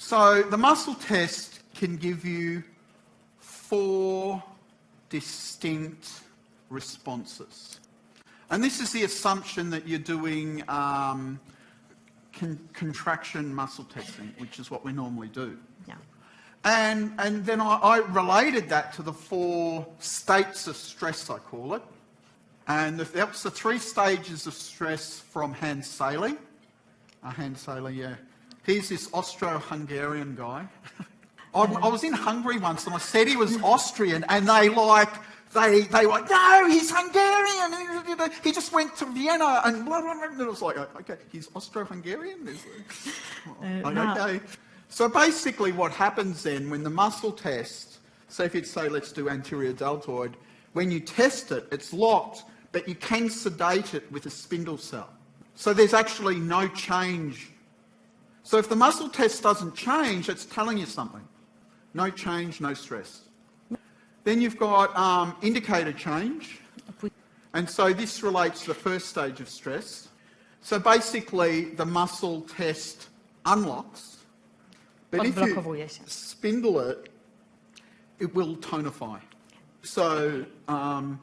So the muscle test can give you 4 distinct responses. And this is the assumption that you're doing contraction muscle testing, which is what we normally do. Ja. And then I related that to the 4 states of stress, I call it. And that's the 3 stages of stress from Hans Sely. Hans Sely, yeah. He's this Austro-Hungarian guy. I was in Hungary once and I said he was Austrian, and they were like, no, he's Hungarian. He just went to Vienna and blah, blah, blah. And it was like, okay, he's Austro-Hungarian? Okay. So basically what happens then when the muscle test, so if you'd say let's do anterior deltoid, when you test it, it's locked, but you can sedate it with a spindle cell. So there's actually no change. So if the muscle test doesn't change, it's telling you something. No change, no stress. Then you've got indicator change. And so this relates to the first stage of stress. So basically the muscle test unlocks. But if you spindle it, it will tonify. So, and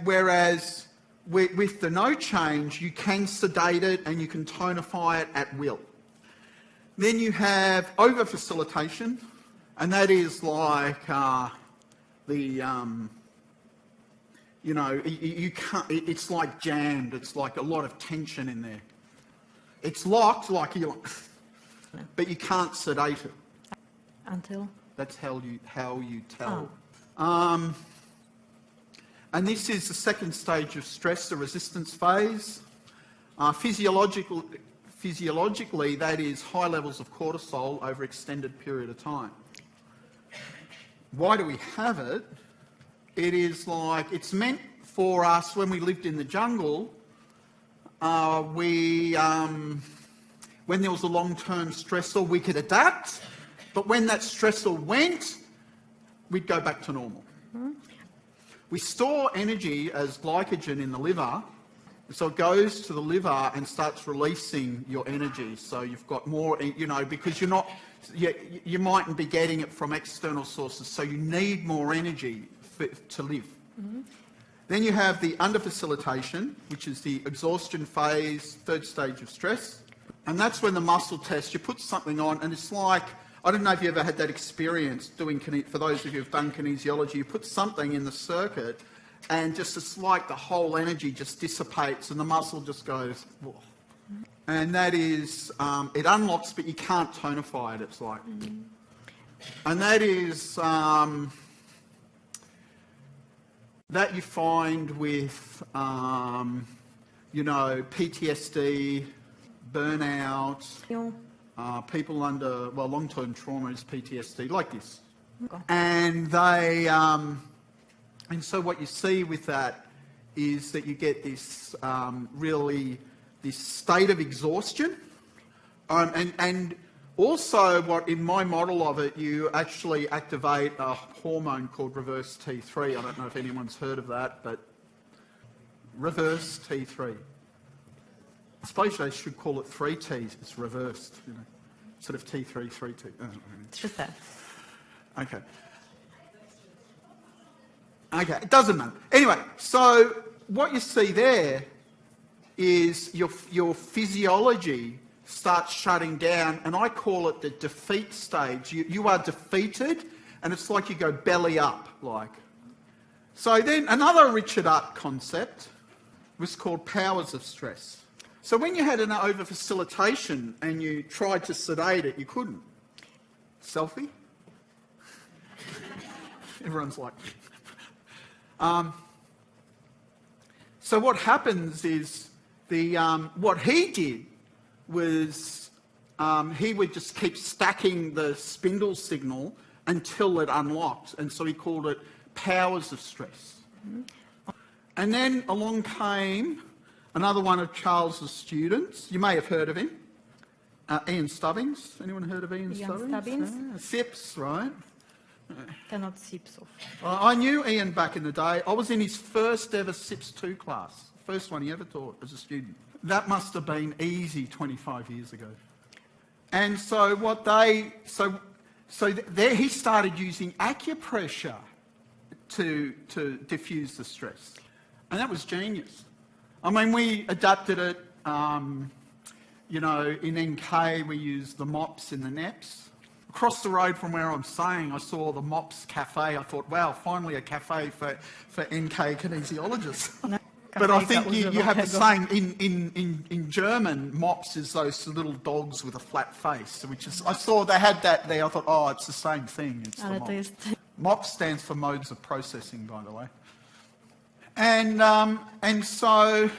whereas with the no change, you can sedate it and you can tonify it at will. Then you have over-facilitation, and that is like you can't, it's like jammed, it's like a lot of tension in there. It's locked, like but you can't sedate it. Until? That's how you tell. Oh. And this is the second stage of stress, the resistance phase. Physiologically, that is high levels of cortisol over extended period of time. Why do we have it? It is like, it's meant for us when we lived in the jungle, when there was a long-term stressor, we could adapt, but when that stressor went, we'd go back to normal. Mm-hmm. We store energy as glycogen in the liver, so it goes to the liver and starts releasing your energy. So you've got more, because you mightn't be getting it from external sources, so you need more energy to live. Mm-hmm. Then you have the under-facilitation, which is the exhaustion phase, third stage of stress. And that's when the muscle test, you put something on, and it's like, I don't know if you ever had that experience doing, for those of you who've done kinesiology, you put something in the circuit, and just it's like the whole energy just dissipates and the muscle just goes, whoa. And that is, it unlocks, but you can't tonify it, it's like. Mm-hmm. And that is, that you find with, PTSD, burnout, people under, long-term trauma is PTSD, like this. Okay. And they, and so what you see with that is that you get this this state of exhaustion, and also what in my model of it, you actually activate a hormone called reverse T3. I don't know if anyone's heard of that, but reverse T3. I suppose they should call it 3T. It's reversed, instead of T3, 3T. It's just that. Okay. Okay, it doesn't matter. Anyway, so what you see there is your physiology starts shutting down, and I call it the defeat stage. You are defeated, and it's like you go belly up, like. So then another Richard Art concept was called powers of stress. So when you had an over-facilitation and you tried to sedate it, you couldn't. Selfie? Everyone's like... so what happens is what he did was he would just keep stacking the spindle signal until it unlocked, and so he called it powers of stress. Mm-hmm. And then along came another one of Charles's students. You may have heard of him, Ian Stubbings. Anyone heard of Ian Stubbings? SIPS, right? Cannot SIPS off. I knew Ian back in the day. I was in his first ever SIPS 2 class, first one he ever taught as a student. That must have been easy 25 years ago. And so what they, so there he started using acupressure to diffuse the stress. And that was genius. I mean, we adapted it, you know, in NK we used the mops in the NEPs. Across the road from where I'm staying, I saw the Mops Cafe. I thought, wow, finally a cafe for NK kinesiologists. No, But I kafejka think you have the używowego. same, in German, mops is those little dogs with a flat face, which is, I saw they had that there, I thought, oh, it's the same thing, it's the Ale to mop. jest... MOP stands for modes of processing, by the way. And also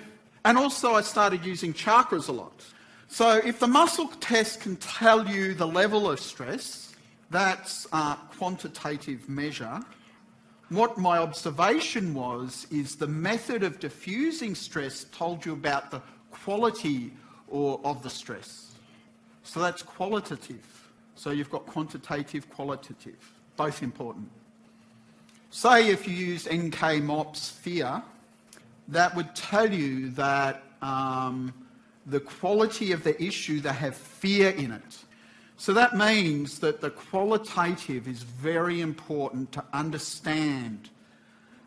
I started using chakras a lot. So if the muscle test can tell you the level of stress, that's a quantitative measure. What my observation was is the method of diffusing stress told you about the quality of the stress. So that's qualitative. So you've got quantitative, qualitative, both important. Say if you use NK MOPS fear, that would tell you that the quality of the issue, they have fear in it. So that means that the qualitative is very important to understand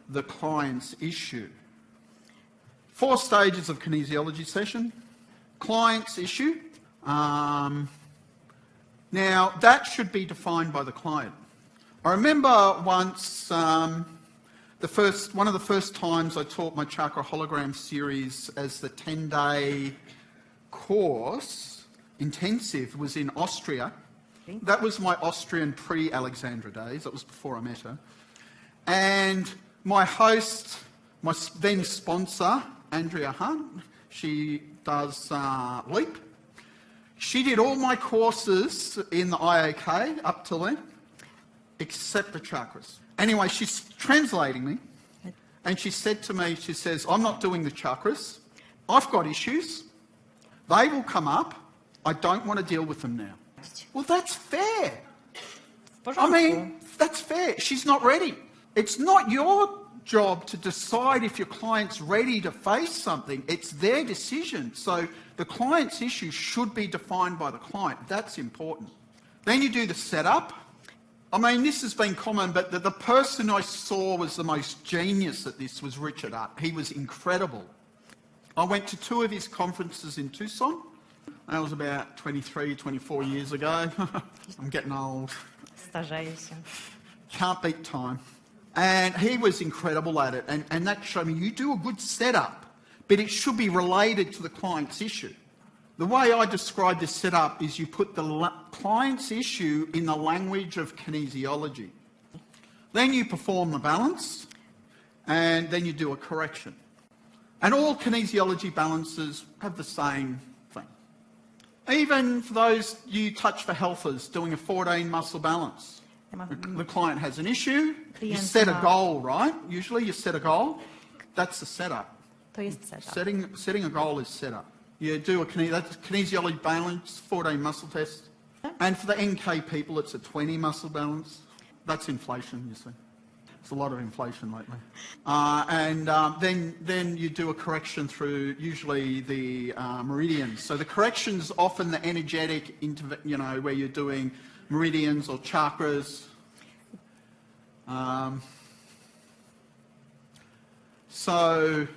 the client's issue. 4 stages of kinesiology session. Client's issue. Now, that should be defined by the client. I remember once, one of the first times I taught my chakra hologram series as the 10-day course, intensive, was in Austria. That was my Austrian pre-Alexandra days. That was before I met her. And my host, my then sponsor, Andrea Hunt, she does LEAP. She did all my courses in the IAK up till then, except the chakras. Anyway, she's translating me, and she said to me, she says, I'm not doing the chakras. I've got issues. They will come up. I don't want to deal with them now. Well, that's fair. I mean, that's fair. She's not ready. It's not your job to decide if your client's ready to face something. It's their decision. So the client's issue should be defined by the client. That's important. Then you do the setup. I mean, this has been common, but the person I saw was the most genius at this was Richard Utt. He was incredible. I went to 2 of his conferences in Tucson. That was about 23, 24 years ago. I'm getting old. Starzeje się. Can't beat time. And he was incredible at it. And that showed me you do a good setup, but it should be related to the client's issue. The way I describe this setup is you put the client's issue in the language of kinesiology. Then you perform the balance, and then you do a correction. And all kinesiology balances have the same thing. Even for those you touch for healthers doing a 14 muscle balance. The client has an issue, you set a goal, right? Usually you set a goal. That's the setup. To jest setup. Setting a goal is setup. You do that's kinesiology balance, 14 muscle test. And for the NK people, it's a 20 muscle balance. That's inflation, you see. There's a lot of inflation lately. Then you do a correction through usually the meridians. So the correction's often the energetic, where you're doing meridians or chakras. So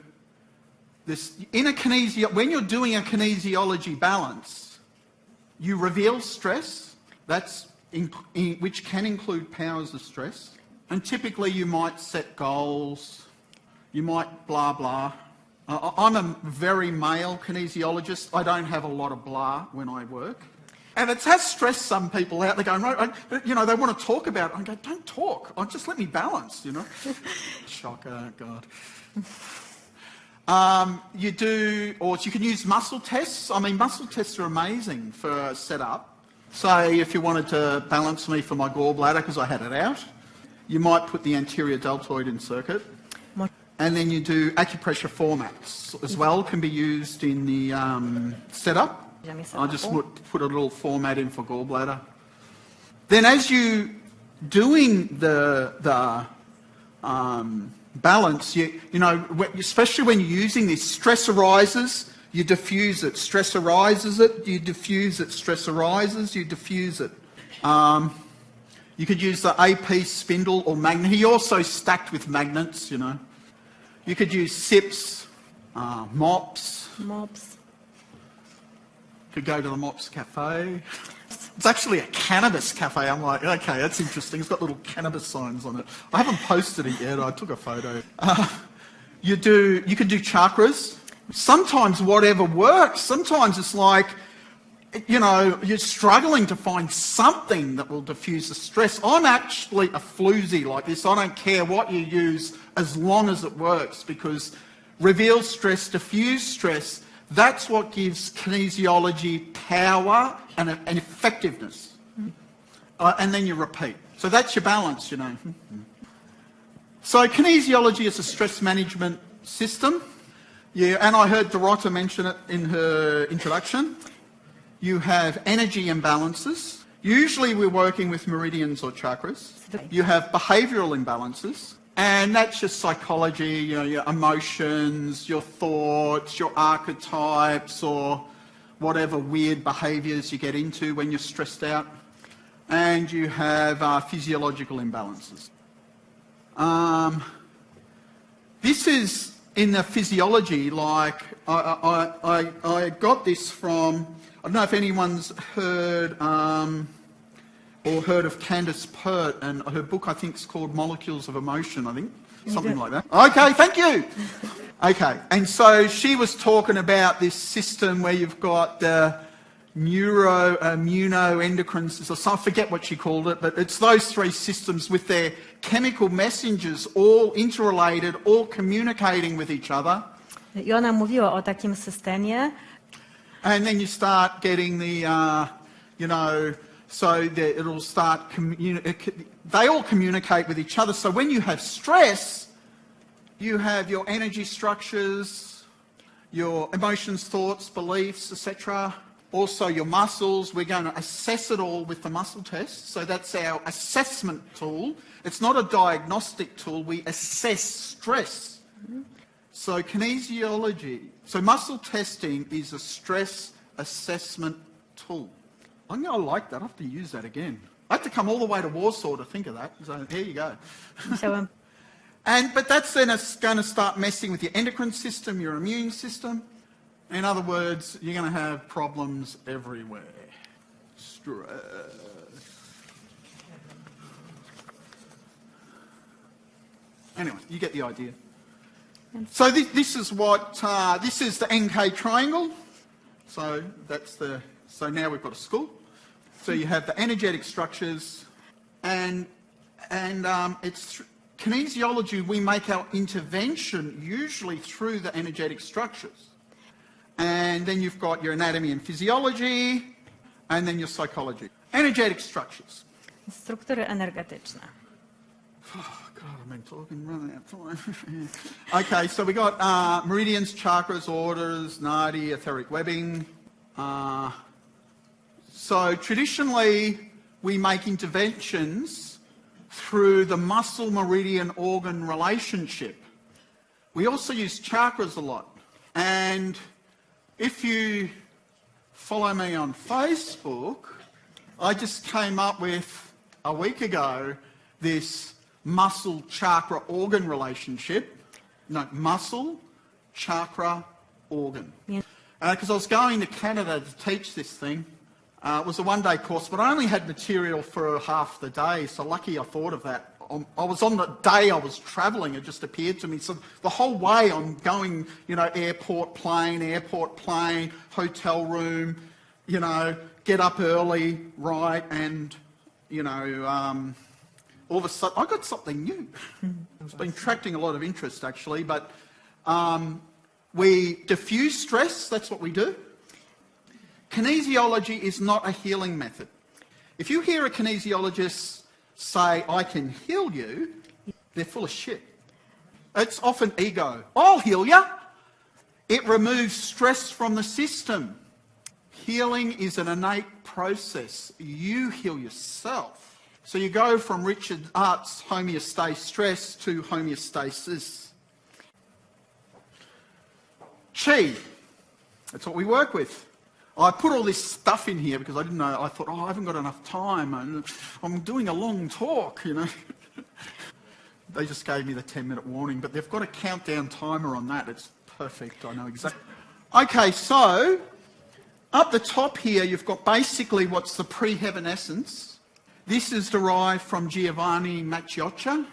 when you're doing a kinesiology balance, you reveal stress, which can include powers of stress. And typically you might set goals, you might blah blah. I'm a very male kinesiologist. I don't have a lot of blah when I work. And it has stressed some people out. They're going, they want to talk about it. I go, don't talk. Just let me balance, Shocker, God. You can use muscle tests. I mean, muscle tests are amazing for setup. Say if you wanted to balance me for my gallbladder because I had it out, you might put the anterior deltoid in circuit. And then you do acupressure formats as well, can be used in the setup. I just put a little format in for gallbladder. Then as you doing the balance, especially when you're using this, stress arises, You diffuse it. Stress arises it, you diffuse it. Stress arises, you diffuse it. You could use the AP spindle or magnet. He also stacked with magnets, you know. You could use sips, mops. Mops. Could go to the Mops Cafe. It's actually a cannabis cafe. I'm like, okay, that's interesting. It's got little cannabis signs on it. I haven't posted it yet. I took a photo. You can do chakras. Sometimes whatever works. Sometimes it's like, you know, you're struggling to find something that will diffuse the stress. I'm actually a floozy like this. I don't care what you use as long as it works, because reveal stress, diffuse stress, that's what gives kinesiology power and effectiveness. And then you repeat. So that's your balance, you know. So kinesiology is a stress management system. Yeah, and I heard Dorota mention it in her introduction. You have energy imbalances. Usually we're working with meridians or chakras. You have behavioural imbalances. And that's your psychology, you know, your emotions, your thoughts, your archetypes, or whatever weird behaviours you get into when you're stressed out. And you have physiological imbalances. This is in the physiology, like I got this from, I don't know if anyone's heard or heard of Candace Pert, and her book I think is called Molecules of Emotion, I think, something like that. Okay, thank you. Okay, and so she was talking about this system where you've got the neuroimmunoendocrine system, I forget what she called it, but it's those three systems with their chemical messengers all interrelated, all communicating with each other. I ona mówiła o takim systemie. And then you start getting the, you know, so that it'll start, they all communicate with each other. So when you have stress, you have your energy structures, your emotions, thoughts, beliefs, etc. Also your muscles. We're going to assess it all with the muscle test. So that's our assessment tool. It's not a diagnostic tool. We assess stress. So kinesiology, so muscle testing is a stress assessment tool. I'm going to like that. I have to use that again. I have to come all the way to Warsaw to think of that. So here you go. But that's then going to start messing with your endocrine system, your immune system. In other words, you're going to have problems everywhere. Stress. Anyway, you get the idea. So this is what this is the NK triangle. So that's the. So now we've got a school. So you have the energetic structures, and it's kinesiology. We make our intervention usually through the energetic structures, and then you've got your anatomy and physiology, and then your psychology. Energetic structures. Struktury energetyczne. Oh, God, I've been talking, running out of time. Okay, so we got meridians, chakras, orders, nadi, etheric webbing. So traditionally, we make interventions through the muscle-meridian-organ relationship. We also use chakras a lot. And if you follow me on Facebook, I just came up with, a week ago, this muscle chakra organ relationship. No, muscle chakra organ. Because I was going to Canada to teach this thing. It was a one-day course, but I only had material for half the day, so lucky I thought of that. I was on the day I was travelling, it just appeared to me. So the whole way I'm going, you know, airport, plane, hotel room, you know, get up early, right, and, you know, all of a sudden, I got something new. It's been attracting a lot of interest, actually, but we diffuse stress, that's what we do. Kinesiology is not a healing method. If you hear a kinesiologist say, I can heal you, they're full of shit. It's often ego. I'll heal you. It removes stress from the system. Healing is an innate process. You heal yourself. So you go from Richard Art's homeostasis stress to homeostasis. Chi. That's what we work with. I put all this stuff in here because I didn't know. I thought, I haven't got enough time. I'm doing a long talk, you know. They just gave me the 10-minute warning, but they've got a countdown timer on that. It's perfect. I know exactly. Okay, so up the top here, you've got basically what's the pre-heaven essence. This is derived from Giovanni Macchioccia.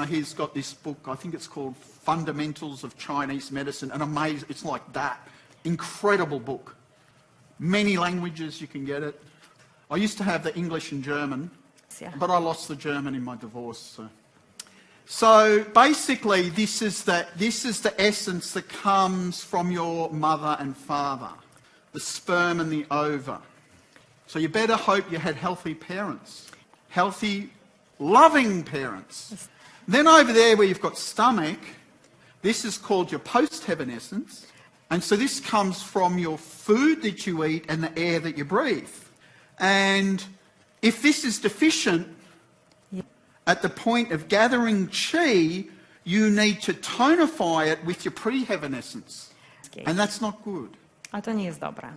He's got this book, I think it's called Fundamentals of Chinese Medicine, and amazing. It's like that. Incredible book. Many languages you can get it. I used to have the English and German, but I lost the German in my divorce. So basically, this is the essence that comes from your mother and father, the sperm and the ova. So you better hope you had healthy parents, healthy, loving parents. Then over there where you've got stomach, this is called your post-heaven essence. And so this comes from your food that you eat and the air that you breathe. And if this is deficient, at the point of gathering chi, you need to tonify it with your pre-heaven essence. And that's not good. A to nie jest dobre.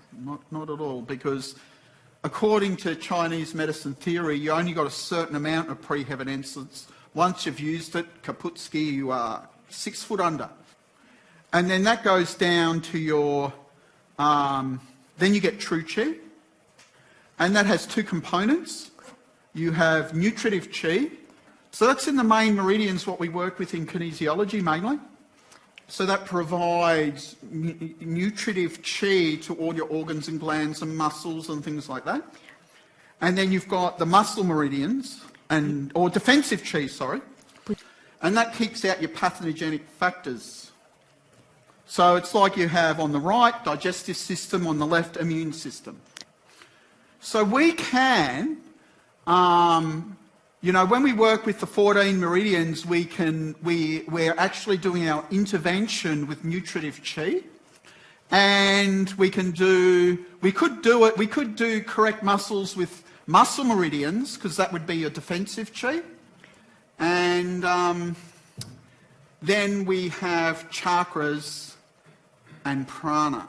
Not at all, because according to Chinese medicine theory, you only got a certain amount of pre-heaven essence. Once you've used it, kaputski, you are 6 foot under. And then that goes down to your, then you get true chi. And that has 2 components. You have nutritive chi. So that's in the main meridians, what we work with in kinesiology mainly. So that provides nutritive chi to all your organs and glands and muscles and things like that. And then you've got the muscle meridians, or defensive chi, sorry. And that keeps out your pathogenic factors. So it's like you have on the right, digestive system, on the left, immune system. So we can, you know, when we work with the 14 meridians, we're actually doing our intervention with nutritive chi. And we could do correct muscles with muscle meridians, because that would be your defensive chi. And then we have chakras and prana.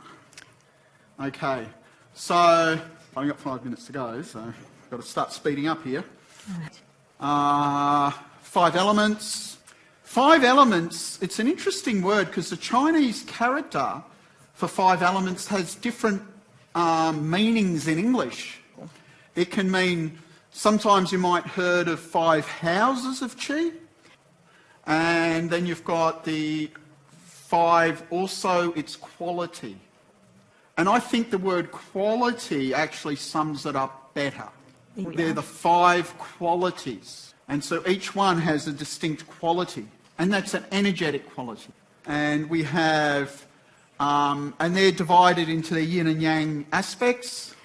Okay, so I've only got 5 minutes to go, so I've got to start speeding up here. 5 elements. 5 elements, it's an interesting word because the Chinese character for 5 elements has different meanings in English. It can mean, sometimes you might heard of 5 houses of chi, and then you've got the 5, also its quality. And I think the word quality actually sums it up better. They're the 5 qualities. And so each one has a distinct quality. And that's an energetic quality. And we have, and they're divided into the yin and yang aspects.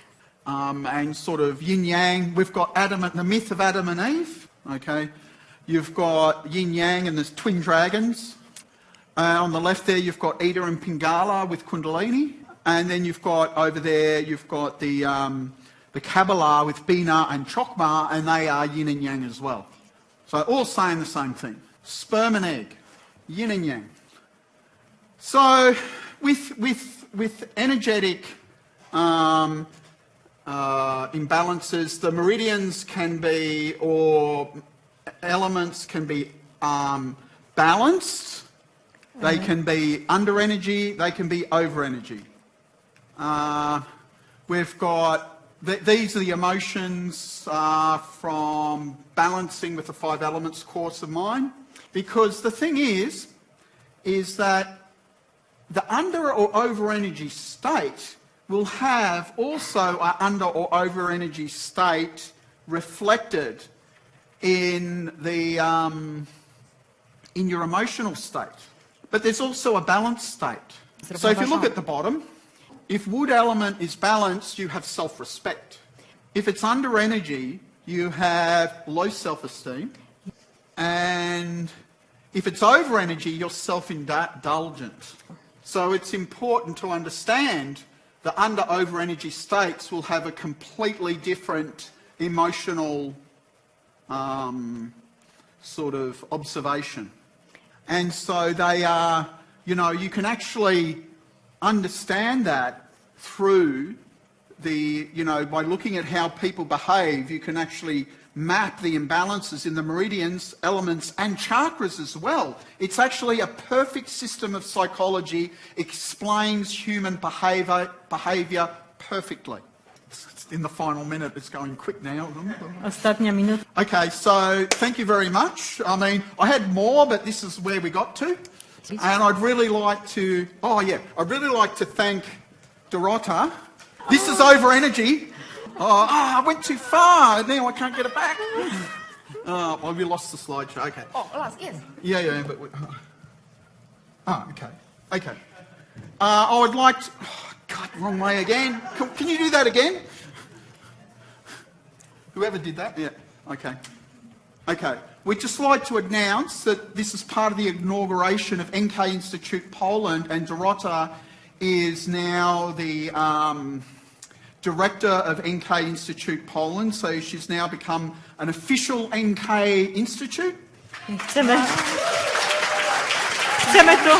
And sort of yin-yang. We've got the myth of Adam and Eve. Okay. You've got yin-yang and there's twin dragons. On the left there, you've got Ida and Pingala with Kundalini. And then you've got, over there, you've got the Kabbalah with Bina and Chokmah, and they are yin and yang as well. So all saying the same thing. Sperm and egg, yin and yang. So with energetic imbalances, the meridians can be, or elements can be balanced. They can be under energy, they can be over energy. We've got, these are the emotions from balancing with the 5 elements course of mine. Because the thing is that the under or over energy state will have also an under or over energy state reflected in the in your emotional state. But there's also a balanced state. So if you look at the bottom, if wood element is balanced, you have self-respect. If it's under energy, you have low self-esteem. And if it's over energy, you're self-indulgent. So it's important to understand the under-over energy states will have a completely different emotional sort of observation. And so they are, you know, you can actually understand that through by looking at how people behave, you can actually map the imbalances in the meridians, elements and chakras as well. It's actually a perfect system of psychology, explains human behaviour perfectly. It's in the final minute, it's going quick now. Ostatnia minuta. Okay, so thank you very much. I mean, I had more, but this is where we got to. And I'd really like to thank Dorota. This is over energy. I went too far. Now I can't get it back. Well, we lost the slideshow. Okay. Oh, lost, yes. Yeah, but... okay. I would like to... God, wrong way again. Can you do that again? Whoever did that? Yeah, okay. We'd just like to announce that this is part of the inauguration of NK Institute Poland, and Dorota is now the director of NK Institute Poland, so she's now become an official NK Institute. Chcemy tu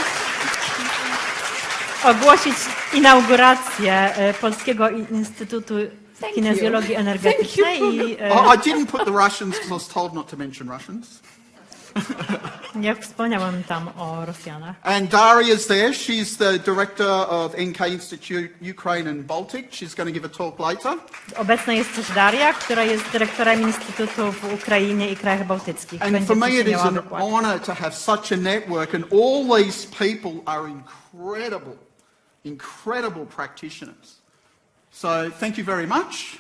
ogłosić inaugurację Polskiego Instytutu Kinesiologii Energetycznej. I didn't put the Russians because I was told not to mention Russians. Nie wspomniałam tam o Rosjanach. And Daria's there. She's the director of NK Institute Ukraine and Baltic. She's going to give a talk later. Obecna jest też Daria, która jest dyrektorem Instytutu w Ukrainie i krajach bałtyckich. And for me it is an honor to have such a network, and all these people are incredible practitioners. So thank you very much.